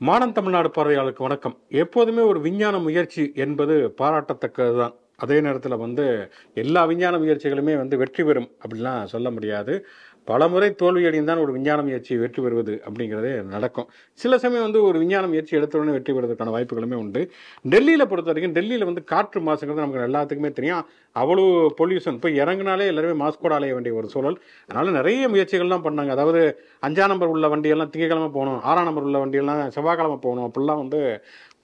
மானம் தமிழ்நாடு பார்வையாளருக்கு வணக்கம். எப்போதுமே ஒரு விஞ்ஞான முயற்சி என்பது பாராட்டத்தக்கது தான். அதே நேரத்தில் எல்லா விஞ்ஞான முயற்சிகளுமே வெற்றி பெறும் அப்படிலாம் சொல்ல முடியாது. பலமுறை தோல்வியடைந்தான் ஒரு விஞ்ஞான முயற்சி வெற்றி பெறுவது அப்படிங்கிறதே நடக்கும். சில சமயம் ஒரு விஞ்ஞான முயற்சி எடுத்த உடனே வெற்றி பெறுவதற்கான வாய்ப்புகளுமே உண்டு. டெல்லியில் பொறுத்த வரைக்கும் டெல்லியில் காற்று மாசுங்கிறது நமக்கு எல்லாத்துக்குமே தெரியும். அவ்வளோ பொல்யூஷன். இப்போ இறங்குனாலே எல்லாருமே மாஸ்கோட அலைய வேண்டிய ஒரு சூழல். அதனால் நிறைய முயற்சிகள்லாம் பண்ணாங்க. அதாவது 5ஆம் நம்பர் உள்ள வண்டியெல்லாம் திங்கக்கிழமை போகணும், 6ஆம் நம்பர் உள்ள வண்டியெல்லாம் செவ்வாய்க்கிழமை போகணும், அப்படிலாம்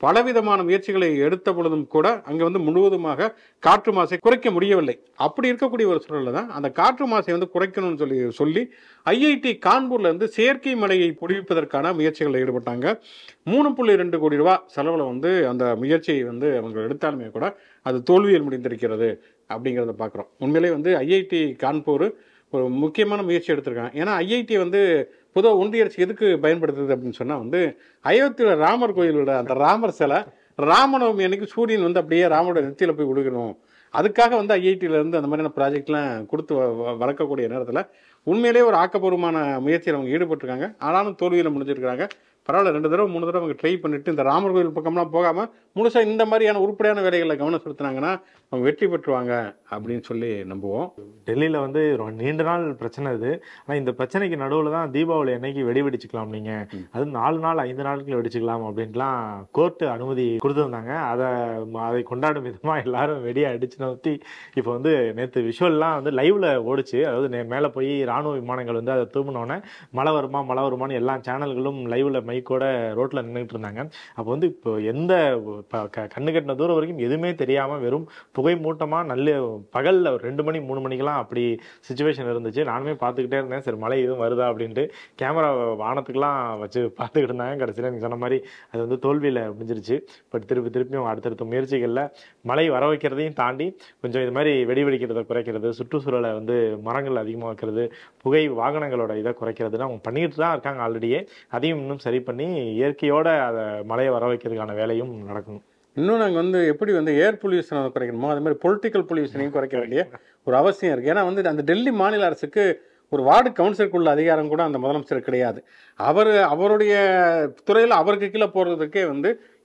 பலவிதமான முயற்சிகளை எடுத்த பொழுதும் கூட அங்கே முழுவதுமாக காற்று மாசை குறைக்க முடியவில்லை. அப்படி இருக்கக்கூடிய ஒரு சூழலில் தான் அந்த காற்று மாசை குறைக்கணும்னு சொல்லி ஐஐடி கான்பூர்ல செயற்கை மலையை பொழிவிப்பதற்கான முயற்சிகளில் ஈடுபட்டாங்க. 3.2 கோடி ரூபாய் செலவில் அந்த முயற்சியை அவங்க எடுத்தாலுமே கூட அது தோல்வியில் முடிந்திருக்கிறது அப்படிங்கிறத பார்க்குறோம். உண்மையிலே ஐஐடி கான்பூர் ஒரு முக்கியமான முயற்சி எடுத்திருக்காங்க. ஏன்னா ஐஐடி பொதுவாக ஒன்றிய அரசு எதுக்கு பயன்படுத்துது அப்படின்னு சொன்னால் அயோத்தியில் ராமர் கோயிலோட அந்த ராமர் சிலை ராமநவமி அன்னைக்கு சூரியன் அப்படியே ராமரோட நெத்தியில் போய் விழுகணும். அதுக்காக ஐஐடியிலேருந்து அந்த மாதிரியான ப்ராஜெக்ட்லாம் கொடுத்து வளர்க்கக்கூடிய நேரத்தில் உண்மையிலேயே ஒரு ஆக்கப்பூர்வமான முயற்சியில் அவங்க ஈடுபட்டிருக்காங்க. ஆனாலும் தோல்வியில் முடிஞ்சிருக்கிறாங்க. பரவாயில்ல, 2 தடவை 3 தடவை அவங்க ட்ரை பண்ணிட்டு இந்த ராமர் கோயில் பக்கம்லாம் போகாமல் முழுசாக இந்த மாதிரியான உருப்படியான வேலைகளில் கவனம் செலுத்தினாங்கன்னா அவங்க வெற்றி பெற்றுவாங்க அப்படின்னு சொல்லி நம்புவோம். டெல்லியில் நீண்ட நாள் பிரச்சனை இது. ஆனால் இந்த பிரச்சனைக்கு நடுவில் தான் தீபாவளி அன்னைக்கு வெடி வெடிச்சுக்கலாம், நீங்கள் அது 4 நாள் 5 நாட்கள் வெடிச்சுக்கலாம் அப்படின்ட்டுலாம் கோர்ட்டு அனுமதி கொடுத்துருந்தாங்க. அதை கொண்டாடும் விதமாக எல்லாரும் வெடியை அடிச்சு நோத்தி இப்போ நேற்று விஷுவல்லாம் லைவ்ல ஓடிச்சு. அதாவது மேலே போய் ராணுவ விமானங்கள் அதை தூமினோன்னே மழை வருமானு எல்லா சேனல்களும் லைவ்ல மைக்கோட ரோட்ல நின்றுட்டு இருந்தாங்க. அப்போ இப்போ எந்த கண்ணு கட்டின தூரம் வரைக்கும் எதுவுமே தெரியாமல் வெறும் புகை மூட்டமாக நல்ல பகலில் 2 மணி 3 மணிக்கெல்லாம் அப்படி சுச்சுவேஷன் இருந்துச்சு. நானுமே பார்த்துக்கிட்டே இருந்தேன், சரி மழை எதுவும் வருதா அப்படின்ட்டு கேமரா வானத்துக்கெல்லாம் வச்சு பார்த்துக்கிட்டு இருந்தாங்க. கடைசியில் நீங்கள் சொன்ன மாதிரி அது தோல்வியில் முடிஞ்சிருச்சு. பட் திருப்பியும் அடுத்தடுத்த முயற்சிகளில் மழை வர வைக்கிறதையும் தாண்டி கொஞ்சம் இது மாதிரி வெடி வெடிக்கிறத குறைக்கிறது, சுற்றுச்சூழலை மரங்கள் அதிகமாக வைக்கிறது, புகை வாகனங்களோட இதை குறைக்கிறதுன்னு அவங்க பண்ணிக்கிட்டு தான் இருக்காங்க ஆல்ரெடியே. அதையும் இன்னும் சரி பண்ணி இயற்கையோட அதை மழையை வர வைக்கிறதுக்கான வேலையும் நடக்கணும். இன்னும் நாங்கள் எப்படி ஏர் பொல்யூஷனை குறைக்கணுமோ அது மாதிரி பொலிட்டிக்கல் பொல்யூஷனையும் குறைக்க வேண்டிய ஒரு அவசியம் இருக்குது. ஏன்னா அந்த டெல்லி மாநில அரசுக்கு ஒரு வார்டு கவுன்சிலருக்குள்ள அதிகாரம் கூட அந்த முதலமைச்சர் கிடையாது. அவருடைய துறையில் அவருக்கு கீழே போகிறதுக்கே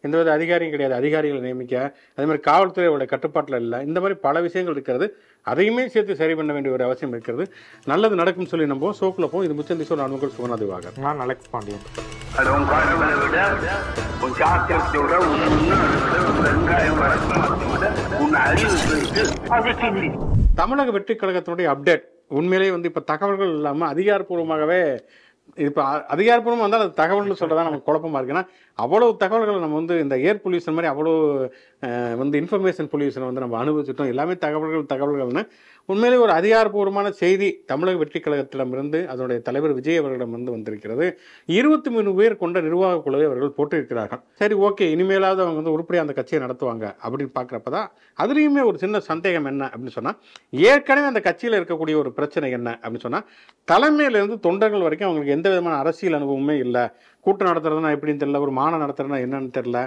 எந்தவித அதிகாரியும் கிடையாது. அதிகாரிகளை நியமிக்க அதே மாதிரி காவல்துறையோட கட்டுப்பாட்டில் இல்லை. இந்த மாதிரி பல விஷயங்கள் இருக்கிறது. அதையுமே சேர்த்து சரி பண்ண வேண்டிய ஒரு அவசியம் இருக்கிறது. நல்லது நடக்கும் சொல்லி நம்புவோம். சோக்கில் போவோம். இது முச்சந்தி சொல் அனுமதி சுகநாதிவாக. நான் அலெக்ஸ் பாண்டியன். தமிழக வெற்றி கழகத்தினுடைய அப்டேட் உண்மையிலேயே இப்போ தகவல்கள் இல்லாமல் அதிகாரப்பூர்வமாகவே இப்போ அதிகாரப்பூர்வமாக வந்தால் அது தகவல்னு சொல்கிறதா நமக்கு குழப்பமாக இருக்குன்னா அவ்வளோ தகவல்களை நம்ம இந்த ஏர் பொல்யூஷன் மாதிரி அவ்வளோ இன்ஃபர்மேஷன் பொல்யூஷனை நம்ம அனுபவிச்சுட்டோம். எல்லாமே தகவல்கள்னு உண்மையிலே ஒரு அதிகாரப்பூர்வமான செய்தி தமிழக வெற்றி கழகத்திடமிருந்து அதனுடைய தலைவர் விஜய் அவர்களிடம் வந்திருக்கிறது. 23 பேர் கொண்ட நிர்வாக குழுவை அவர்கள் போட்டிருக்கிறார்கள். சரி, ஓகே, இனிமேலாவது அவங்க உருப்படியாக அந்த கட்சியை நடத்துவாங்க அப்படின்னு பார்க்குறப்பதான் அதுலேயுமே ஒரு சின்ன சந்தேகம் என்ன அப்படின்னு சொன்னால், ஏற்கனவே அந்த கட்சியில் இருக்கக்கூடிய ஒரு பிரச்சனை என்ன அப்படின்னு சொன்னால், தலைமையிலேருந்து தொண்டர்கள் வரைக்கும் அவங்களுக்கு எந்த விதமான அரசியல் அனுபவமே இல்லை. கூட்டம் நடத்துறதுனா எப்படின்னு தெரியல, ஒரு மாநாடு நடத்துறதுனா என்னன்னு தெரியல.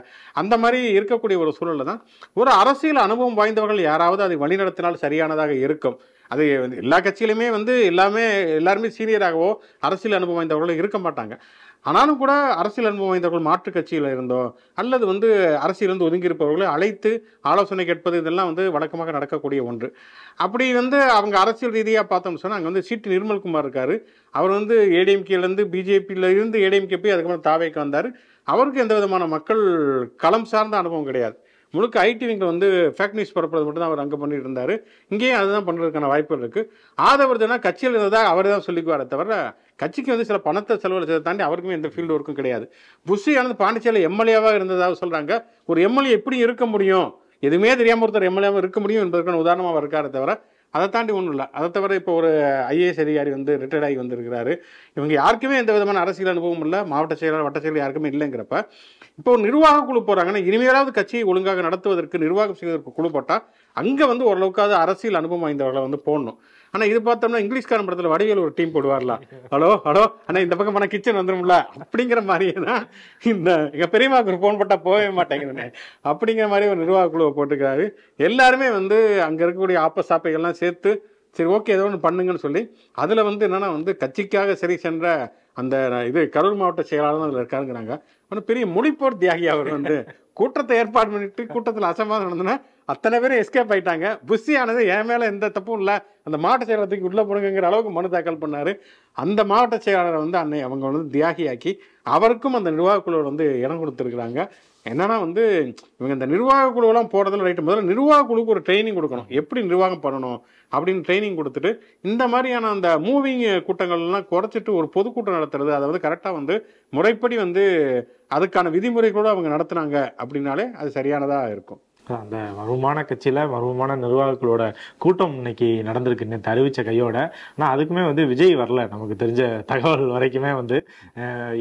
அந்த மாதிரி இருக்கக்கூடிய ஒரு சூழலில் தான் ஒரு அரசியல் அனுபவம் வாய்ந்தவர்கள் யாராவது அதை வழிநடத்தினால் சரியானதாக இருக்கும். அது எல்லா கட்சியிலுமே எல்லாருமே சீனியராகவோ அரசியல் அனுபவம் வாய்ந்தவர்களும் இருக்க மாட்டாங்க. ஆனாலும் கூட அரசியல் அனுபவம் வாய்ந்தவர்கள் மாற்று கட்சியில் இருந்தோ அல்லது அரசியலிருந்து ஒதுங்கி இருப்பவர்களை அழைத்து ஆலோசனை கேட்பது இதெல்லாம் வழக்கமாக நடக்கக்கூடிய ஒன்று. அப்படி அவங்க அரசியல் ரீதியாக பார்த்தோம்னு சொன்னால் அங்கே சிடி நிர்மல்குமார் இருக்கார். அவர் ஏடிஎம்கேலேருந்து பிஜேபியில் இருந்து ஏடிஎம்கே போய் அதுக்கப்புறம் தாவேக்கு வந்தார். அவருக்கு எந்த விதமான மக்கள் களம் சார்ந்த அனுபவம் கிடையாது. முழுக்க ஐடி விங்கில் ஃபேக் நியூஸ் பரப்புறது மட்டும் தான் அவர் அங்கே பண்ணிட்டு இருந்தார். இங்கேயும் அதுதான் பண்ணுறதுக்கான வாய்ப்புகள் இருக்குது. ஆதவர்தனா கட்சியில் இருந்ததாக அவர் தான் சொல்லிக்குவாரே தவிர கட்சிக்கு சில பணத்தை செலவழிச்சதை தாண்டி அவருக்குமே எந்த ஃபீல்டு ஒர்க்கும் கிடையாது. புஷியானது பாண்டிச்சேரியில் எம்எல்ஏவாக இருந்ததாக சொல்கிறாங்க. ஒரு எம்எல்ஏ எப்படி இருக்க முடியும், எதுவுமே தெரியாமல் ஒருத்தர் எம்எல்ஏவாக இருக்க முடியும் என்பதற்கான உதாரணமாக இருக்காரே தவிர அதை தாண்டி ஒன்றும் இல்லை. அதை தவிர இப்போ ஒரு ஐஏஎஸ் அதிகாரி ரிட்டையர்ட் ஆகி வந்திருக்கிறாரு. இவங்க யாருக்குமே எந்த விதமான அரசியல் அனுபவம் இல்லை. மாவட்ட செயலாளர் வட்ட செயலர் யாருக்குமே இல்லைங்கிறப்ப இப்போ ஒரு நிர்வாக குழு போகிறாங்கன்னா இனிமேலாவது கட்சியை ஒழுங்காக நடத்துவதற்கு நிர்வாகம் செய்வதற்கு குழு போட்டால் அங்கே ஓரளவுக்காவது அரசியல் அனுபவம் வாய்ந்தவர்களை போடணும். ஆனால் இது பார்த்தோம்னா இங்கிலீஷ்காரன் படத்தில் வடிவேல் ஒரு டீம் போடுவார்லாம், ஹலோ ஆனால் இந்த பக்கம் போனால் கிச்சன் வந்துடும்ல அப்படிங்கிற மாதிரியே தான் எங்கள் பெரியமாவுக்கு ஒரு ஃபோன் போட்டால் போகவே மாட்டேங்குதுன்னு அப்படிங்கிற மாதிரி ஒரு நிர்வாக குழுவை போட்டுக்கிறாரு. எல்லாருமே அங்கே இருக்கக்கூடிய ஆப்ப சாப்பைகள்லாம் சேர்த்து சரி ஓகே ஏதோ ஒன்று பண்ணுங்கன்னு சொல்லி அதில் வந்து என்னென்னா வந்து கட்சிக்காக சரி சென்ற அந்த இது கரூர் மாவட்ட செயலாளர் அதில் இருக்காருங்கிறாங்க. ஒன்றும் பெரிய மொழிப்போர் தியாகி அவர் வந்து கூட்டத்தை ஏற்பாடு பண்ணிட்டு கூட்டத்தில் அசம்பாதம் நடந்ததுன்னா அத்தனை பேரும் எஸ்கேப் ஆயிட்டாங்க. புஷியானது என் மேலே எந்த தப்பும் இல்லை, அந்த மாவட்ட செயலாளத்துக்கு உள்ளே போடுங்கிற அளவுக்கு மனு தாக்கல் பண்ணார். அந்த மாவட்ட செயலாளரை வந்து அன்னை அவங்க வந்து தியாகியாக்கி அவருக்கும் அந்த நிர்வாக குழுவில் வந்து இடம் கொடுத்துருக்குறாங்க. என்னன்னா வந்து இவங்க இந்த நிர்வாக குழுவெல்லாம் போடுறதுல ரைட்டு, முதல்ல நிர்வாக குழுவுக்கு ஒரு ட்ரைனிங் கொடுக்கணும், எப்படி நிர்வாகம் பண்ணணும் அப்படின்னு ட்ரைனிங் கொடுத்துட்டு இந்த மாதிரியான அந்த மூவிங் கூட்டங்கள்லாம் குறைச்சிட்டு ஒரு பொதுக்கூட்டம் நடத்துறது, அதை வந்து கரெக்டாக வந்து முறைப்படி வந்து அதுக்கான விதிமுறைகளோடு அவங்க நடத்துனாங்க அப்படின்னாலே அது சரியானதாக இருக்கும். அந்த மர்மமான கட்சியில் மர்மமான நிர்வாகிகளோட கூட்டம் இன்னைக்கு நடந்திருக்கு நேற்று அறிவிச்ச கையோட. ஆனால் அதுக்குமே வந்து விஜய் வரல. நமக்கு தெரிஞ்ச தகவல் வரைக்குமே வந்து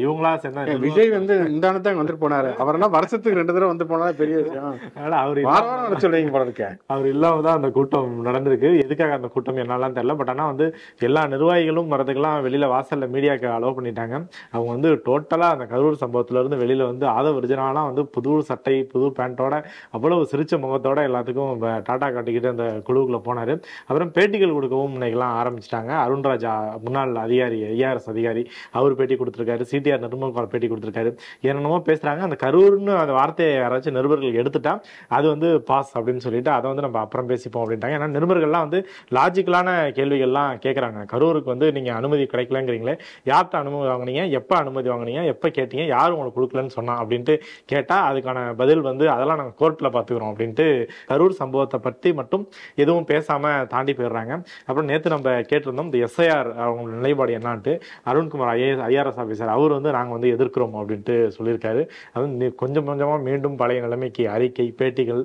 இவங்களா சேர்ந்தா விஜய் வந்து இந்த தான் வந்துட்டு போனாரு. அவர்னா வருஷத்துக்கு 2 தடவை வந்து போனாலே பெரிய விஷயம். அவர் சொல்றீங்க போல இருக்க. அவர் இல்லாம தான் அந்த கூட்டம் நடந்திருக்கு. எதுக்காக அந்த கூட்டம் என்னெல்லாம் தெரியல. பட் ஆனால் வந்து எல்லா நிர்வாகிகளும் வரதுக்கெல்லாம் வெளியில வாசல்ல மீடியாவுக்கு அலோவ் பண்ணிட்டாங்க. அவங்க வந்து டோட்டலா அந்த கரூர் சம்பவத்துல இருந்து வெளியில வந்து ஆதவ விருஜனாலாம் வந்து புது சட்டை புது பேண்டோட அவ்வளவு சிரிச்ச முகத்தோட எல்லாத்துக்கும் டாட்டா காட்டிக்கிட்டு அந்த குழுவுக்குள்ள போனாரு. அப்புறம் பேட்டிகள் கொடுக்கவும் இன்னைக்கெல்லாம் ஆரம்பிச்சிட்டாங்க. அருண்ராஜா முன்னாள் அதிகாரி ஐஆர்எஸ் அதிகாரி அவர் பேட்டி கொடுத்துருக்காரு. சிடிஆர் நிர்மல்குமார் பேட்டி கொடுத்துருக்காரு. என்னென்னமோ பேசுறாங்க. அந்த கரூர்னு அந்த வார்த்தையை யாராச்சும் நிருபர்கள் எடுத்துட்டா அது வந்து பாஸ் அப்படின்னு சொல்லிட்டு அதை வந்து நம்ம அப்புறம் பேசிப்போம் அப்படின்ட்டாங்க. ஏன்னா நிருபர்கள்லாம் வந்து லாஜிக்கலான கேள்விகள்லாம் கேட்குறாங்க. கரூருக்கு வந்து நீங்க அனுமதி கிடைக்கலங்கிறீங்களே, யார்கிட்ட அனுமதி வாங்கினீங்க, எப்போ அனுமதி வாங்கினீங்க, எப்போ கேட்டீங்க, யாரும் உங்களுக்கு கொடுக்கலன்னு சொன்னா அப்படின்ட்டு கேட்டா அதுக்கான பதில் வந்து அதெல்லாம் நாங்கள் கோர்ட்ல பார்த்துக்கிறோம் அப்படின்ட்டு கரூர் சம்பவத்தை பற்றி மட்டும் எதுவும் பேசாம தாண்டி போயிடுறாங்க. அப்புறம் நேற்று நம்ம கேட்டிருந்தோம் இந்த எஸ்ஐஆர் அவங்க நிலைப்பாடு என்னான்ட்டு. அருண்குமார் ஐஆர்எஸ் ஆஃபீஸர் அவர் வந்து நாங்கள் வந்து எதிர்க்கிறோம் அப்படின்ட்டு சொல்லியிருக்காரு. அது கொஞ்சம் கொஞ்சமாக மீண்டும் பழைய நிலைமைக்கு அறிக்கை பேட்டிகள்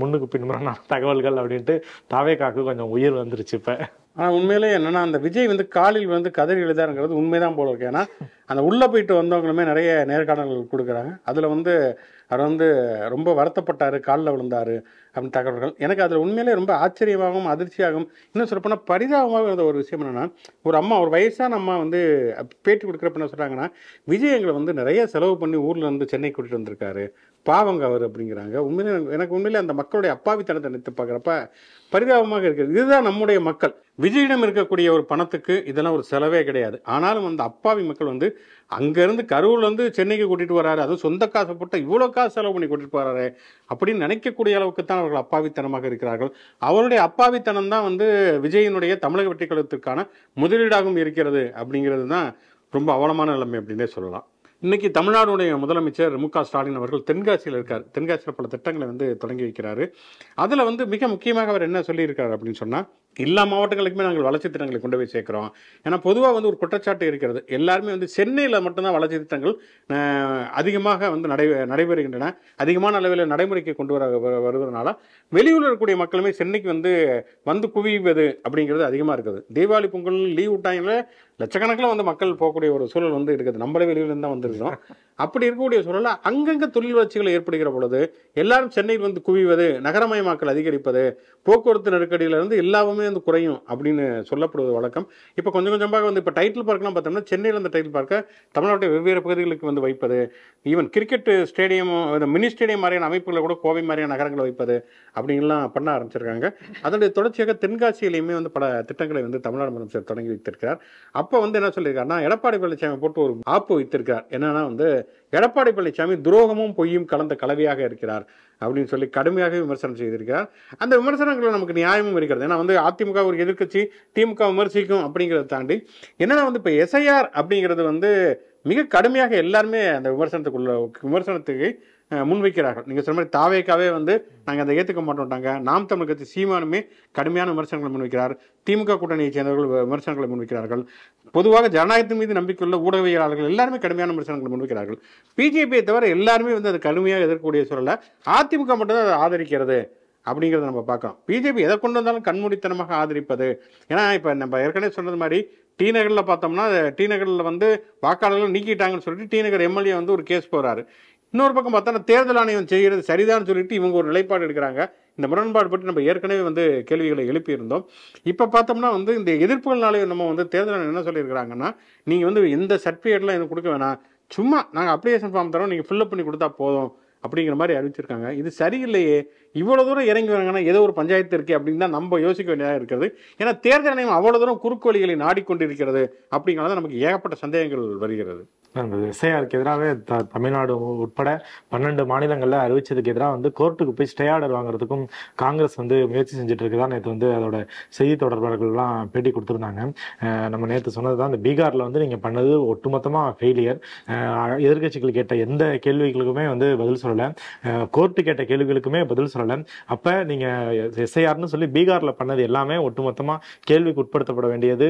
முன்னுக்கு பின்முறான தகவல்கள் அப்படின்ட்டு தாவேக்காக்கு கொஞ்சம் உயிர் வந்துருச்சு இப்போ. ஆனால் உண்மையிலே என்னன்னா அந்த விஜய் வந்து காலில் வந்து கதறி எழுதாருங்கிறது உண்மைதான் போல இருக்கு. ஏன்னா அந்த உள்ளே போயிட்டு வந்தவங்களுமே நிறைய நேர்காணல்கள் கொடுக்குறாங்க. அதில் வந்து அவர் வந்து ரொம்ப வருத்தப்பட்டார், காலில் விழுந்தார் அப்படின்னு தகவல்கள். எனக்கு அதில் உண்மையிலே ரொம்ப ஆச்சரியமாகவும் அதிர்ச்சியாகவும் இன்னும் சொல்லப்போனால் பரிதாபமாக இருந்த ஒரு விஷயம் என்னென்னா, ஒரு அம்மா ஒரு வயசான அம்மா வந்து பேட்டி கொடுக்குறப்ப என்ன சொல்கிறாங்கன்னா, விஜய் எங்களை வந்து நிறைய செலவு பண்ணி ஊரில் இருந்து சென்னை கூட்டிகிட்டு வந்திருக்காரு, பாவங்க அவர் அப்படிங்கிறாங்க. உண்மையிலே எனக்கு உண்மையிலே அந்த மக்களுடைய அப்பாவித்தனத்தை நினைத்து பார்க்குறப்ப பரிதாபமாக இருக்குது. இதுதான் நம்முடைய மக்கள். விஜயிடம் இருக்கக்கூடிய ஒரு பணத்துக்கு இதெல்லாம் ஒரு செலவே கிடையாது. ஆனாலும் அந்த அப்பாவி மக்கள் வந்து அங்கேருந்து கரூர்லேருந்து சென்னைக்கு கூட்டிகிட்டு வராரு, அதுவும் சொந்த காசை போட்டு இவ்வளோ காசு செலவு பண்ணி கூட்டிகிட்டு வராரு அப்படின்னு நினைக்கக்கூடிய அளவுக்கு தான் அவர்கள் அப்பாவித்தனமாக இருக்கிறார்கள். அவருடைய அப்பாவித்தனம் தான் வந்து விஜயினுடைய தமிழக வெற்றி கழகத்திற்கான முதலீடாகவும் இருக்கிறது அப்படிங்கிறது தான் ரொம்ப அவலமான நிலைமை அப்படின்னே சொல்லலாம். இன்னைக்கு தமிழ்நாடுடைய முதலமைச்சர் மு.க. ஸ்டாலின் அவர்கள் தென்காசியில் இருக்கார். தென்காசியில் பல திட்டங்களை வந்து தொடங்கி வைக்கிறாரு. அதில் வந்து மிக முக்கியமாக அவர் என்ன சொல்லியிருக்காரு அப்படின்னு சொன்னால், எல்லா மாவட்டங்களுக்குமே நாங்கள் வளர்ச்சி திட்டங்களை கொண்டு போய் சேர்க்கிறோம். ஏன்னா பொதுவாக வந்து ஒரு குற்றச்சாட்டு இருக்கிறது, எல்லாருமே வந்து சென்னையில் மட்டும்தான் வளர்ச்சி திட்டங்கள் அதிகமாக வந்து நடைபெறுகின்றன, அதிகமான அளவில் நடைமுறைக்கு கொண்டு வருவதனால வெளியூரில் இருக்கக்கூடிய மக்களுமே சென்னைக்கு வந்து குவிவது அப்படிங்கிறது அதிகமாக இருக்குது. தீபாவளி பொங்கல் லீவ் விட்டாங்களே லட்சக்கணக்கில் வந்து மக்கள் போகக்கூடிய ஒரு சூழல் வந்து இருக்குது. நம்மளே வெளியூர்லேருந்து தான் வந்துருக்கோம். அப்படி இருக்கக்கூடிய சூழலில் அங்கங்கே தொழில் வளர்ச்சிகள் ஏற்படுகிற பொழுது எல்லாரும் சென்னையில் வந்து குவிவது, நகரமயமாக்கல் அதிகரிப்பது, போக்குவரத்து நெருக்கடியிலிருந்து எல்லாமே வந்து குறையும் அப்படின்னு சொல்லப்படுவது வழக்கம். இப்போ கொஞ்சம் கொஞ்சமாக வந்து இப்போ டைட்டில் பார்க்லாம் பார்த்தோம்னா சென்னையில் அந்த டைட்டில் பார்க்க தமிழ்நாட்டில் வெவ்வேறு பகுதிகளுக்கு வந்து வைப்பது, even cricket stadium mini stadium மாதிரியான அமைப்புகளை கூட கோவை மாதிரியான நகரங்களை வைப்பது அப்படின்லாம் பண்ண ஆரம்பிச்சிருக்காங்க. அதனுடைய தொடர்ச்சியாக தென்காசியிலையுமே வந்து பல திட்டங்களை வந்து தமிழ்நாடு முதலமைச்சர் தொடங்கி வைத்திருக்கிறார். அப்போ வந்து என்ன சொல்லியிருக்காருன்னா, எடப்பாடி பழனிசாமி போட்டு ஒரு ஆப்பு வைத்திருக்கார். என்னன்னா வந்து எடப்பாடி பழனிசாமி துரோகமும் பொய்யும் கலந்த கலவையாக இருக்கிறார் அப்படின்னு சொல்லி கடுமையாக விமர்சனம் செய்திருக்கிறார். அந்த விமர்சனங்கள் நமக்கு நியாயமும் இருக்கிறது. ஏன்னா வந்து அதிமுக ஒரு எதிர்க்கட்சி, திமுக விமர்சிக்கும் அப்படிங்கிறத தாண்டி என்னன்னா வந்து இப்போ எஸ்ஐஆர் அப்படிங்கிறது வந்து மிக கடுமையாக எல்லாருமே அந்த விமர்சனத்துக்கு முன்வைக்கிறார்கள். நீங்கள் சொன்ன மாதிரி தாவேக்காவே வந்து நாங்கள் அதை ஏற்றுக்க மாட்டோம்ட்டாங்க. நாம் தமிழ் கட்சி சீமானுமே கடுமையான விமர்சனங்களை முன்வைக்கிறார். திமுக கூட்டணியை சேர்ந்தவர்கள் விமர்சனங்களை முன்வைக்கிறார்கள். பொதுவாக ஜனநாயகத்தின் மீது நம்பிக்கையுள்ள ஊடகவியலாளர்கள் எல்லாருமே கடுமையான விமர்சனங்களை முன்வைக்கிறார்கள். பிஜேபியை தவிர எல்லாருமே வந்து அது கடுமையாக எதிர்க்கக்கூடிய சூழலை அதிமுக மட்டும்தான் அதை ஆதரிக்கிறது அப்படிங்கிறத நம்ம பார்க்கலாம். பிஜேபி எதை கொண்டு வந்தாலும் கண்மூடித்தனமாக ஆதரிப்பது. ஏன்னா இப்போ நம்ம ஏற்கனவே சொன்னது மாதிரி டி நகரில் பார்த்தோம்னா, டி நகரில் வந்து வாக்காளர்கள் நீக்கிட்டாங்கன்னு சொல்லிட்டு டி நகர் எம்எல்ஏ வந்து ஒரு கேஸ் போகிறாரு. இன்னொரு பக்கம் பார்த்தோன்னா தேர்தல் ஆணையம் செய்கிறது சரிதான் சொல்லிட்டு இவங்க ஒரு நிலைப்பாடு எடுக்கிறாங்க. இந்த முரண்பாடு பற்றி நம்ம ஏற்கனவே வந்து கேள்விகளை எழுப்பியிருந்தோம். இப்போ பார்த்தோம்னா வந்து இந்த எதிர்ப்புகள்னாலே நம்ம வந்து தேர்தல் ஆணையம் என்ன சொல்லியிருக்கிறாங்கன்னா, நீங்கள் வந்து எந்த சர்டிஃபிகேட்லாம் எனக்கு கொடுக்க வேணாம், சும்மா நாங்கள் அப்ளிகேஷன் ஃபார்ம் தரோம், நீங்கள் ஃபில்அப் பண்ணி கொடுத்தா போதும் அப்படிங்கிற மாதிரி அறிவிச்சிருக்காங்க. இது சரியில்லையே, இவ்வளோ தூரம் இறங்கி வராங்கன்னா ஏதோ ஒரு பஞ்சாயத்து இருக்கே அப்படின்னு தான் நம்ம யோசிக்க வேண்டியதாக இருக்கிறது. ஏன்னா தேர்தல் ஆணையம் அவ்வளோ தூரம் குறுக்கு வழிகளை நாடிக்கொண்டிருக்கிறது அப்படிங்கிறத நமக்கு ஏகப்பட்ட சந்தேகங்கள் வருகிறது. அந்த எஸ்ஐஆருக்கு எதிராகவே தமிழ்நாடு உட்பட 12 மாநிலங்கள்ல அறிவிச்சதுக்கு எதிராக வந்து கோர்ட்டுக்கு போய் ஸ்டே ஆர்டர் வாங்குறதுக்கும் காங்கிரஸ் வந்து முயற்சி செஞ்சுட்டு இருக்குதா நேற்று வந்து அதோட செய்தி தொடர்பாளர்கள்லாம் பேட்டி கொடுத்துருந்தாங்க. நம்ம நேற்று சொன்னதுதான், இந்த பீகார்ல வந்து நீங்க பண்ணது ஒட்டுமொத்தமா ஃபெயிலியர். எதிர்கட்சிகள் கேட்ட எந்த கேள்விகளுக்குமே வந்து பதில் சொல்லலை, கோர்ட்டு கேட்ட கேள்விகளுக்குமே பதில் சொல்லலை. அப்ப நீங்க எஸ்ஐஆர்னு சொல்லி பீகார்ல பண்ணது எல்லாமே ஒட்டுமொத்தமா கேள்விக்கு உட்படுத்தப்பட வேண்டியது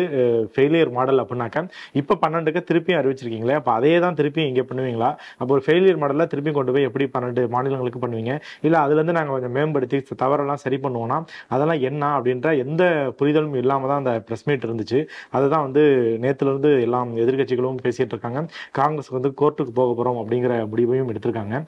ஃபெயிலியர் மாடல் அப்படின்னாக்க இப்ப 12க்கு திருப்பியும் அறிவிச்சிருக்கீங்களே, அதே தான் திருப்பி இங்க பண்ணுவீங்களா? அப்போ ஒரு ஃபெயிலியர் மாடல்ல திருப்பி கொண்டு போய் எப்படி 12 மாநிலங்களுக்கு பண்ணுவீங்க? இல்ல அதுல இருந்து நாங்க கொஞ்சம் மேம்படுத்தி தவறெல்லாம் சரி பண்ணுவோம்னா அதெல்லாம் என்ன அப்படின்ற எந்த புரிதலும் இல்லாம தான் அந்த பிரஸ் மீட் இருந்துச்சு. அதுதான் வந்து நேத்துல இருந்து எல்லாம் எதிர்கட்சிகளும் பேசிட்டு இருக்காங்க. காங்கிரஸ் வந்து கோர்ட்டுக்கு போக போறோம் அப்படிங்கிற முடிவையும் எடுத்திருக்காங்க.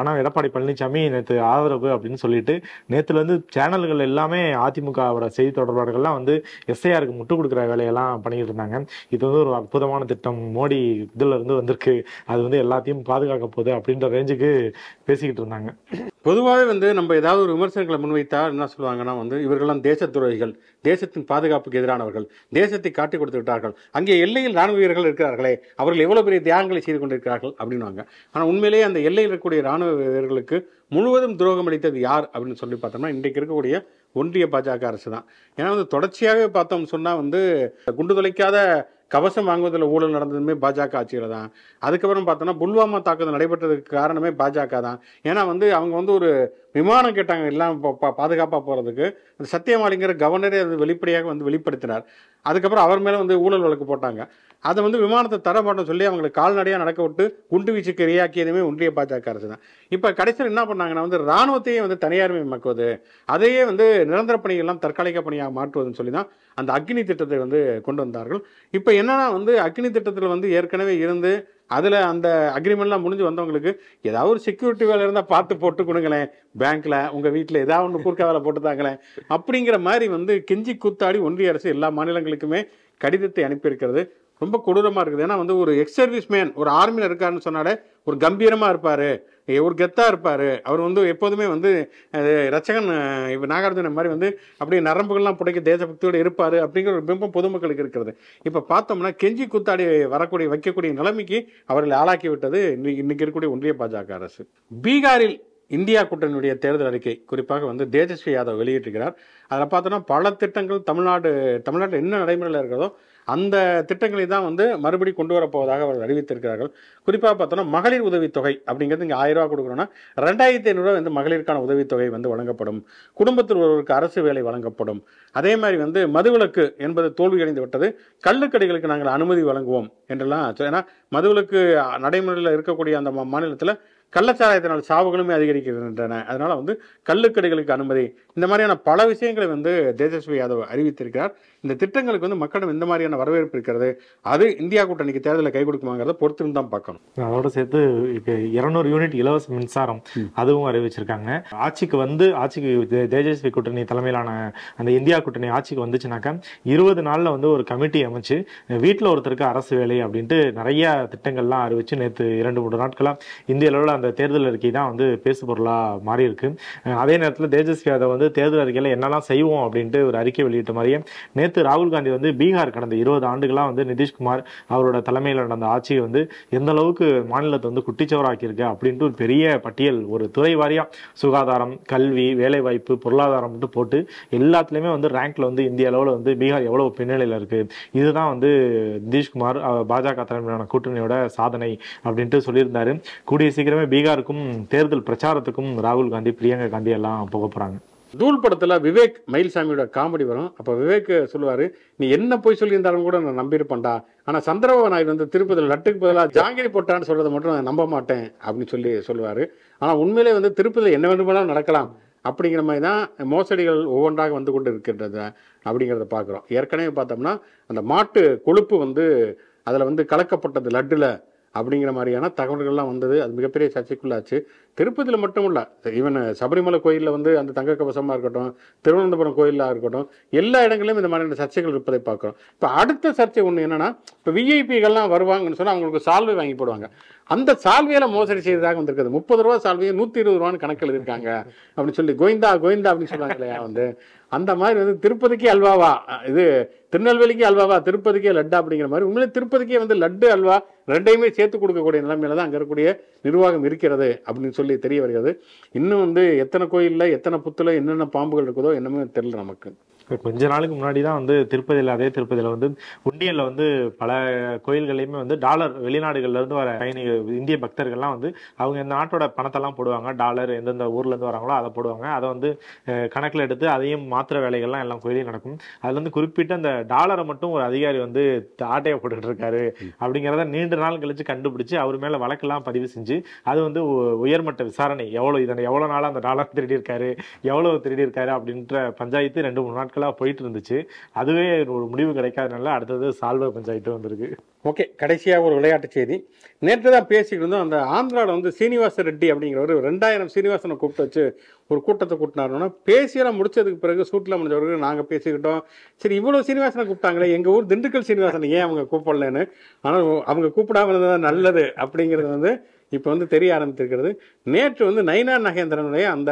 ஆனா எடப்பாடி பழனிசாமி நேற்று ஆதரவு அப்படின்னு சொல்லிட்டு நேத்துல இருந்து சேனல்கள் எல்லாமே அதிமுகவோட செய்தி தொடர்பாளர்கள்லாம் வந்து எஸ்ஐஆருக்கு முட்டு கொடுக்குற வேலையெல்லாம் பண்ணிட்டு இருந்தாங்க. இது வந்து ஒரு அற்புதமான திட்டம், மோடி இதுல இருந்து வந்திருக்கு, அது வந்து எல்லாத்தையும் பாதுகாக்க போகுது அப்படின்ற ரேஞ்சுக்கு பேசிக்கிட்டு இருந்தாங்க. பொதுவாகவே வந்து நம்ம ஏதாவது ஒரு விமர்சனங்களை முன்வைத்தா என்ன சொல்லுவாங்கன்னா வந்து இவர்கள்லாம் தேச துரோகிகள், தேசத்தின் பாதுகாப்புக்கு எதிரானவர்கள், தேசத்தை காட்டி கொடுத்து விட்டார்கள், அங்கே எல்லையில் ராணுவ வீரர்கள் இருக்கிறார்களே, அவர்கள் எவ்வளவு பெரிய தியாகங்களை செய்து கொண்டிருக்கிறார்கள் அப்படின்வாங்க. ஆனால் உண்மையிலேயே அந்த எல்லையில் இருக்கக்கூடிய ராணுவ வீரர்களுக்கு முழுவதும் துரோகம் அளித்தது யார் அப்படின்னு சொல்லி பார்த்தோம்னா இன்றைக்கு இருக்கக்கூடிய ஒன்றிய பாஜக அரசு தான். ஏன்னா வந்து தொடர்ச்சியாகவே பார்த்தோம்னு சொன்னால் வந்து குண்டு துளைக்காத கவசம் வாங்குவதில் ஊழல் நடந்ததுமே பாஜக ஆட்சியில் தான். அதுக்கப்புறம் பார்த்தோன்னா புல்வாமா தாக்குதல் நடைபெற்றதுக்கு காரணமே பாஜக தான். ஏன்னா வந்து அவங்க வந்து ஒரு விமானம் கேட்டாங்க எல்லாம் பாதுகாப்பாக போகிறதுக்கு. அந்த சத்தியமாலிங்கிற கவர்னரே அது வெளிப்படையாக வந்து வெளிப்படுத்தினார். அதுக்கப்புறம் அவர் மேலே வந்து ஊழல் வழக்கு போட்டாங்க. அதை வந்து விமானத்தை தரமாட்டோம் சொல்லி அவங்களை கால்நடையாக நடக்க விட்டு குண்டு வீச்சுக்கு இரையாக்கியதுமே ஒன்றிய பாஜக அரசு தான். இப்போ கடைசியில் என்ன பண்ணாங்கன்னா வந்து இராணுவத்தையே வந்து தனியார்மயமாக்குவது, அதையே வந்து நிரந்தர பணிகள்லாம் தற்காலிக பணியாக மாற்றுவதுன்னு சொல்லி தான் அந்த அக்னி திட்டத்தை வந்து கொண்டு வந்தார்கள். இப்போ என்னன்னா வந்து அக்னி திட்டத்தில் வந்து ஏற்கனவே இருந்து அதில் அந்த அக்ரிமெண்ட்லாம் முடிஞ்சு வந்தவங்களுக்கு ஏதாவது ஒரு செக்யூரிட்டி வேலை இருந்தால் பார்த்து போட்டு கொடுங்களேன், பேங்க்கில் உங்கள் வீட்டில் ஏதாவது ஒன்று கூர்க்கா வேலை போட்டு தாங்களேன் அப்படிங்கிற மாதிரி வந்து கெஞ்சி கூத்தாடி ஒன்றிய அரசு எல்லா மாநிலங்களுக்குமே கடிதத்தை அனுப்பியிருக்கிறது. ரொம்ப கொடூரமாக இருக்குது. ஏன்னா வந்து ஒரு எக்ஸ் சர்வீஸ் மேன் ஒரு ஆர்மியில் இருக்காருன்னு சொன்னாலே ஒரு கம்பீரமாக இருப்பார், ஒரு கெத்தாக இருப்பார். அவர் வந்து எப்போதுமே வந்து ரச்சகன் இப்போ நாகார்ஜுன மாதிரி வந்து அப்படியே நரம்புகள்லாம் புடைக்க தேசபக்தியோடு இருப்பார் அப்படிங்கிற ஒரு பிம்பம் பொதுமக்களுக்கு இருக்கிறது. இப்போ பார்த்தோம்னா கெஞ்சி கூத்தாடி வைக்கக்கூடிய நிலைமைக்கு அவர்களை ஆளாக்கி விட்டது இன்னைக்கு இருக்கக்கூடிய ஒன்றிய பாஜக அரசு. பீகாரில் இந்தியா கூட்டணியுடைய தேர்தல் அறிக்கை குறிப்பாக வந்து தேஜஸ்வி யாதவ் வெளியிட்டிருக்கிறார். அதில் பார்த்தோன்னா பல திட்டங்கள் தமிழ்நாட்டில் என்ன நடைமுறையில் இருக்கிறதோ அந்த திட்டங்களை தான் வந்து மறுபடி கொண்டு வரப்போவதாக அவர்கள் அறிவித்திருக்கிறார்கள். குறிப்பாக பார்த்தோன்னா மகளிர் உதவித்தொகை அப்படிங்கிறது இங்கே 1000 ரூபா கொடுக்குறோன்னா 2500 வந்து மகளிருக்கான உதவித்தொகை வந்து வழங்கப்படும். குடும்பத்தில் ஒருவருக்கு அரசு வேலை வழங்கப்படும். அதே மாதிரி வந்து மதுவிலக்கு என்பது தோல்வியடைந்து விட்டது, கள்ளுக்கடைகளுக்கு நாங்கள் அனுமதி வழங்குவோம் என்றெல்லாம். ஏன்னா மதுவிலக்கு நடைமுறையில் இருக்கக்கூடிய அந்த மாநிலத்தில் கள்ளச்சாராயத்தினால் சாவுகளுமே அதிகரிக்கின்றன. அதனால வந்து கள்ளுக்கடைகளுக்கு அனுமதி, இந்த மாதிரியான பல விஷயங்களை வந்து தேஜஸ்வி யாதவ் அறிவித்திருக்கிறார். இந்த திட்டங்களுக்கு வந்து மக்களிடம் இந்த மாதிரியான வரவேற்பு இருக்கிறது, அது இந்தியா கூட்டணிக்கு தேர்தலில் கை கொடுக்குமாங்கிறத பொறுத்து தான் பார்க்கணும். அதோட சேர்த்து இப்போ 200 யூனிட் இலவச மின்சாரம் அதுவும் அறிவிச்சிருக்காங்க. ஆட்சிக்கு தேஜஸ்வி கூட்டணி தலைமையிலான அந்த இந்தியா கூட்டணி ஆட்சிக்கு வந்துச்சுனாக்கா 20 நாள்ல வந்து ஒரு கமிட்டி அமைச்சு வீட்டில் ஒருத்தருக்கு அரசு வேலை அப்படின்ட்டு நிறைய திட்டங்கள்லாம் அறிவிச்சு நேற்று 2-3 நாட்களா இந்திய அளவில் அந்த தேர்தல் அறிக்கை தான் வந்து பேசு பொருளா மாறி இருக்கு. அதே நேரத்தில் தேஜஸ்வி யாதவ் வந்து தேர்தல் அறிக்கையில என்னெல்லாம் செய்வோம் அப்படின்ட்டு ஒரு அறிக்கை வெளியிட்ட மாதிரியே நேற்று ராகுல் காந்தி வந்து பீகார் கடந்த 20 ஆண்டுகளா வந்து நிதிஷ்குமார் அவரோட தலைமையில் நடந்த ஆட்சியை வந்து எந்த அளவுக்கு மாநிலத்தை வந்து குட்டிச்சவராக்கி இருக்கு அப்படின்ட்டு ஒரு பெரிய பட்டியல், ஒரு துறை வாரியா சுகாதாரம், கல்வி, வேலைவாய்ப்பு, பொருளாதாரம் போட்டு எல்லாத்துலயுமே வந்து ரேங்க்ல வந்து இந்திய அளவில் வந்து பீகார் எவ்வளவு பின்னணியில இருக்கு, இதுதான் வந்து நிதிஷ்குமார் பாஜக தலைமையிலான கூட்டணியோட சாதனை அப்படின்ட்டு சொல்லியிருந்தாரு. கூடிய சீக்கிரமே பீகாருக்கும் தேர்தல் பிரச்சாரத்துக்கும் ராகுல் காந்தி, பிரியங்கா காந்தி எல்லாம் போக போறாங்க. தூள் படத்துல விவேக் மயில்சாமியோட காமெடி வரும். அப்ப விவேக் சொல்லுவாரு, நீ என்ன போய் சொல்லியிருந்தாலும் கூட நான் நம்பியிருப்பேன்டா, ஆனா சந்திரபாபு நாயுடு வந்து திருப்பதியில் லட்டுக்கு பதிலாக ஜாங்கிரி போட்டான்னு சொல்றதை மட்டும் நான் நம்ப மாட்டேன் அப்படின்னு சொல்லுவாரு. ஆனா உண்மையிலே வந்து திருப்பதியில் என்ன வேண்டுமானாலும் நடக்கலாம் அப்படிங்கிற மாதிரி தான் மோசடிகள் ஒவ்வொன்றாக வந்து கொண்டு இருக்கின்றது அப்படிங்கிறத பார்க்குறோம். ஏற்கனவே பார்த்தோம்னா அந்த மாட்டு கொழுப்பு வந்து அதில் வந்து கலக்கப்பட்டது லட்டுல அப்படிங்கிற மாதிரியான தகவல்கள்லாம் வந்தது. அது மிகப்பெரிய சர்ச்சைக்குள்ளாச்சு. திருப்பதியில் மட்டும் இல்லை, ஈவன் சபரிமலை கோயிலில் வந்து அந்த தங்க கவசமாக இருக்கட்டும், திருவனந்தபுரம் கோயிலாக இருக்கட்டும், எல்லா இடங்களிலும் இந்த மாதிரியான சர்ச்சைகள் இருப்பதை பார்க்குறோம். இப்போ அடுத்த சர்ச்சை ஒன்று என்னன்னா, இப்போ விஐபிகள்லாம் வருவாங்கன்னு சொன்னால் அவங்களுக்கு சால்வை வாங்கி போடுவாங்க. அந்த சால்வையில் மோசடி செய்ததாக வந்திருக்குது. 30 ரூபா சால்வையை 120 ரூபான்னு கணக்கில் இருக்காங்க அப்படின்னு சொல்லி கோவிந்தா கோவிந்தா அப்படின்னு சொல்லுவாங்க இல்லையா. வந்து அந்த மாதிரி வந்து திருப்பதிக்கு அல்வாவா, இது திருநெல்வேலிக்கு அல்வாவா, திருப்பதிக்கே லட்டு அப்படிங்கிற மாதிரி உண்மையிலே திருப்பதிக்கே வந்து லட்டு அல்வா ரெண்டையுமே சேர்த்து கொடுக்கக்கூடிய நிலைமையில தான் அங்கே இருக்கக்கூடிய நிர்வாகம் இருக்கிறது அப்படின்னு சொல்லி தெரிய வருகிறது. இன்னும் வந்து எத்தனை கோயிலில் எத்தனை புத்துல என்னென்ன பாம்புகள் இருக்குதோ என்னமே தெரியல நமக்கு. கொஞ்ச நாளுக்கு முன்னாடி தான் வந்து திருப்பதியில், அதே திருப்பதியில் வந்து உண்டியலில் வந்து பல கோயில்களையுமே வந்து டாலர் வெளிநாடுகள்ல இருந்து வர பயணிகள், இந்திய பக்தர்கள்லாம் வந்து அவங்க இந்த நாட்டோட பணத்தெல்லாம் போடுவாங்க. டாலர் எந்தெந்த ஊர்ல இருந்து வராங்களோ அதை போடுவாங்க. அதை வந்து கணக்கில் எடுத்து அதையும் மாத்திர வேலைகள்லாம் எல்லாம் கோயிலையும் நடக்கும். அதுல இருந்து குறிப்பிட்ட அந்த டாலரை மட்டும் ஒரு அதிகாரி வந்து ஆட்டையை போட்டுக்கிட்டு இருக்காரு அப்படிங்கிறத நீண்ட நாள் கழிச்சு கண்டுபிடிச்சு அவர் மேல வழக்கெல்லாம் பதிவு செஞ்சு அது வந்து உயர்மட்ட விசாரணை, எவ்வளவு நாளா அந்த டாலர் திருடி இருக்காரு, எவ்வளவு திருடி இருக்காரு அப்படின்ற பஞ்சாயத்து 2-3 நாட்கள் போயிட்டு இருந்துச்சு. அதுவே ஒரு முடிவு கிடைக்காதனால அடுத்தது சால்வை பஞ்சாயத்து வந்திருக்கு. ஓகே, கடைசியாக ஒரு விளையாட்டு செய்தி. நேற்று தான் பேசிக்கிட்டு இருந்தோம். அந்த ஆந்திராவில் வந்து சீனிவாச ரெட்டி அப்படிங்கிறவர் 2000 சீனிவாசனை கூப்பிட்டு வச்சு ஒரு கூட்டத்தை கூட்டினாருன்னா, பேசியெல்லாம் முடிச்சதுக்கு பிறகு சூட்டில் முடிஞ்சவர்கள் நாங்கள் பேசிக்கிட்டோம். சரி, இவ்வளோ சீனிவாசனை கூப்பிட்டாங்களே, எங்கள் ஊர் திண்டுக்கல் சீனிவாசனை ஏன் அவங்க கூப்பிடலன்னு. ஆனால் அவங்க கூப்பிடாம இருந்தது நல்லது அப்படிங்கிறது வந்து இப்போ வந்து தெரிய ஆரம்பித்திருக்கிறது. நேற்று வந்து நயினா நாகேந்திரனுடைய அந்த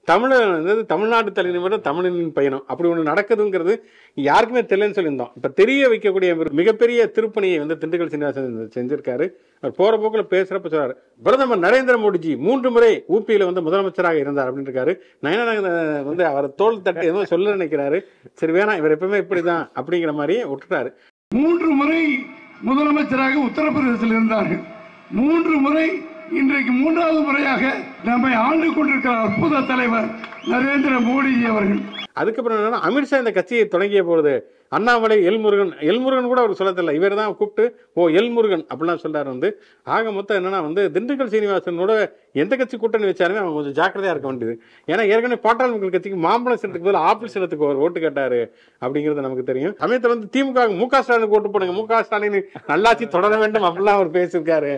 தமிழ்நாடு தலைநகர் தமிழனின் பயணம் அப்படி ஒன்று நடக்குதுங்கிறது யாருக்குமே தெரியலன்னு சொல்லியிருந்தோம். இப்போ தெரிய வைக்கக்கூடிய மிகப்பெரிய திருப்பணியை வந்து திண்டுக்கல் சீனிவாசன் செஞ்சிருக்காரு. அவர் போற போக்கில் பேசுறப்ப சொல்றாரு, பிரதமர் நரேந்திர மோடிஜி 3 முறை ஊபியில வந்து முதலமைச்சராக இருந்தார் அப்படின்னு இருக்காரு. நயினா நாகேந்திரன் வந்து அவர் தோல் தட்டு எதுவும் சொல்ல நினைக்கிறாரு. சரி வேணாம், இவர் எப்பவுமே இப்படிதான் அப்படிங்கிற மாதிரியே விட்டுட்டாரு. 3 முறை முதலமைச்சராக உத்தரப்பிரதேசத்தில் இருந்தார்கள். 3 முறை, இன்றைக்கு 3வது முறையாக நம்மை ஆண்டு கொண்டிருக்கிற அற்புத தலைவர் நரேந்திர மோடிஜி அவர்கள். அதுக்கப்புறம் என்னன்னா, அமித்ஷா இந்த கட்சியை தொடங்கிய பொழுது அண்ணாமலை எல்முருகன் கூட அவர் சொல்ல தெரியல, இவர் தான் கூப்பிட்டு எல்முருகன் அப்படிலாம் சொல்றாரு. வந்து ஆக மொத்தம் என்னன்னா வந்து திண்டுக்கல் சீனிவாசனோட எந்த கட்சி கூட்டணி வச்சாலுமே அவங்க கொஞ்சம் ஜாக்கிரதையா இருக்க வேண்டியது. ஏன்னா ஏற்கனவே பாட்டாளி மக்கள் கட்சிக்கு மாம்பழம் சின்னத்துக்கு பதில் ஆப்பிள் சின்னத்துக்கு ஒரு ஓட்டு கேட்டாரு அப்படிங்கிறது நமக்கு தெரியும். சமயத்தில் வந்து திமுக மு.க. ஸ்டாலினுக்கு ஓட்டு போடுங்க, மு.க. ஸ்டாலின் நல்லாட்சி தொடர வேண்டும் அப்படிலாம் அவர் பேசியிருக்காரு.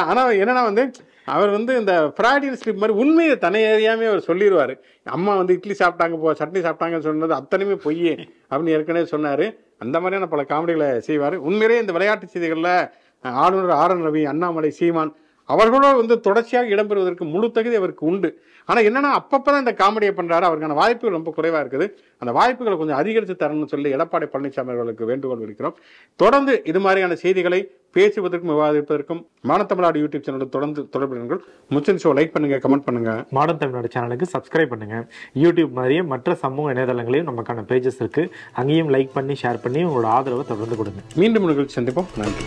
ஆனா என்னன்னா வந்து அவர் வந்து இந்த ஃப்ராடியன் ஸ்கிரிப்ட் மாதிரி உண்மையை தன்னை அறியாமே அவர் சொல்லிடுவார். அம்மா வந்து இட்லி சாப்பிட்டாங்க, சட்னி சாப்பிட்டாங்கன்னு சொன்னது அத்தனையுமே பொய்யே அப்படின்னு ஏற்கனவே சொன்னார். அந்த மாதிரியான பல காமெடிகளை செய்வார். உண்மையிலேயே இந்த விளையாட்டு செய்திகளில் ஆளுநர் ஆர்.என். ரவி, அண்ணாமலை, சீமான் அவர்களோட வந்து தொடர்ச்சியாக இடம்பெறுவதற்கு முழு தகுதி அவருக்கு உண்டு. ஆனால் என்னன்னா அப்பப்பதான் இந்த காமெடியை பண்றாரு. அவருக்கான வாய்ப்புகள் ரொம்ப குறைவா இருக்குது. அந்த வாய்ப்புகளை கொஞ்சம் அதிகரித்து தரணும்னு சொல்லி எடப்பாடி பழனிசாமி அவர்களுக்கு வேண்டுகோள் விடுக்கிறோம். தொடர்ந்து இது மாதிரியான செய்திகளை பேசுவதற்கும் விவாதிப்பதற்கும் மாடர்ன் தமிழ்நாடு யூடியூப் சேனலுக்கு தொடர்ந்து தொடர்புகள். முச்சன் ஷோ லைக் பண்ணுங்க, கமெண்ட் பண்ணுங்க. மாடர்ன் தமிழ்நாடு சேனலுக்கு சப்ஸ்கிரைப் பண்ணுங்க. யூடியூப் மாதிரியே மற்ற சமூக இணையதளங்களையும் நமக்கான பேஜஸ் இருக்கு, அங்கேயும் லைக் பண்ணி ஷேர் பண்ணி உங்களோட ஆதரவை தொடர்ந்து கொடுங்க. மீண்டும் நிகழ்ச்சி சந்திப்போம். நன்றி.